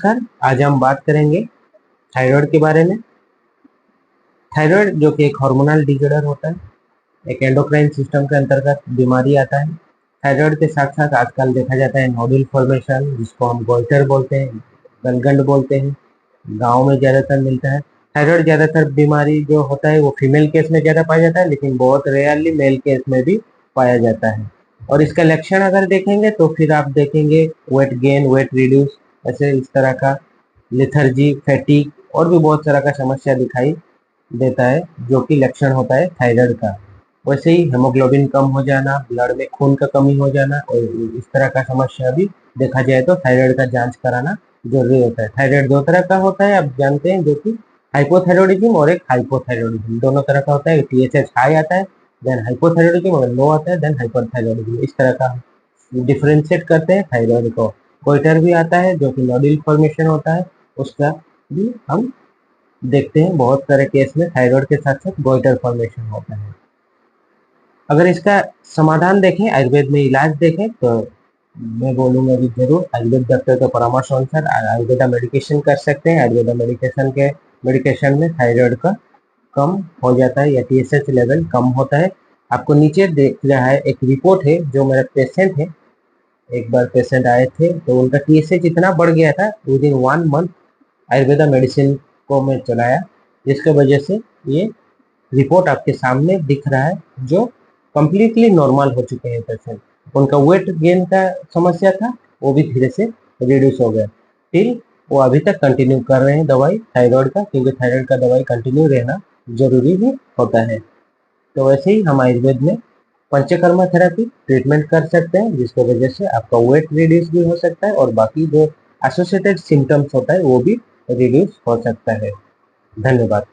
नमस्कार, आज हम बात करेंगे थायराइड के बारे में। थायराइड जो कि एक हार्मोनल डिसऑर्डर होता है, एक एंडोक्राइन सिस्टम के अंतर्गत बीमारी आता है। थायराइड के साथ साथ आजकल देखा जाता है नोडुल फॉर्मेशन, जिसको हम गोइटर बोलते हैं, गलगंड बोलते हैं, गाँव में ज़्यादातर मिलता है। थायराइड ज़्यादातर बीमारी जो होता है वो फीमेल केस में ज़्यादा पाया जाता है, लेकिन बहुत रेयरली मेल केस में भी पाया जाता है। और इसका लक्षण अगर देखेंगे तो फिर आप देखेंगे वेट गेन, वेट रिड्यूस, ऐसे इस तरह का लेथर्जी, फैटिक और भी बहुत तरह का समस्या दिखाई देता है, जो कि लक्षण होता है थायराइड का। वैसे ही हेमोग्लोबिन कम हो जाना, ब्लड में खून का कमी हो जाना और इस तरह का समस्या भी देखा जाए तो थायराइड का जांच कराना जरूरी होता है। थायराइड दो तरह का होता है, आप जानते हैं, जो कि हाइपोथायरॉयडिज्म और एक हाइपोथायरॉयडिज्म दोनों तरह का होता है। टीएसएच हाई आता है, देन हाइपोथायरॉयडिज्म, अगर लो आता है देन हाइपरथायरॉयडिज्म। इस तरह का डिफरेंशिएट करते हैं थायराइड को। गोइटर भी आता है जो कि नोडुल फॉर्मेशन होता है, उसका भी हम देखते हैं। बहुत सारे केस में थायराइड के साथ साथ गोइटर फॉर्मेशन होता है। अगर इसका समाधान देखें, आयुर्वेद में इलाज देखें, तो मैं बोलूँगा कि जरूर आयुर्वेद डॉक्टर के परामर्श अनुसार आयुर्वेदा मेडिकेशन कर सकते हैं। आयुर्वेदा मेडिकेशन में थायराइड का कम हो जाता है या टीएसएच लेवल कम होता है। आपको नीचे देख रहा है एक रिपोर्ट है, जो मेरा पेशेंट है, एक बार पेशेंट आए थे तो उनका टीएसएच इतना बढ़ गया था, with in 1 month Ayurveda medicine को मैं चलाया, जिसके वजह से ये रिपोर्ट आपके सामने दिख रहा है, जो कम्प्लीटली नॉर्मल हो चुके हैं पेशेंट। उनका वेट गेन का समस्या था, वो भी धीरे से रिड्यूस हो गया। फिर वो अभी तक कंटिन्यू कर रहे हैं दवाई थायराइड का, क्योंकि थायराइड का दवाई कंटिन्यू रहना जरूरी भी होता है। तो वैसे ही हम आयुर्वेद में पंचकर्मा थेरेपी ट्रीटमेंट कर सकते हैं, जिसकी वजह से आपका वेट रिड्यूस भी हो सकता है और बाकी जो एसोसिएटेड सिम्टम्स होता है वो भी रिड्यूस हो सकता है। धन्यवाद।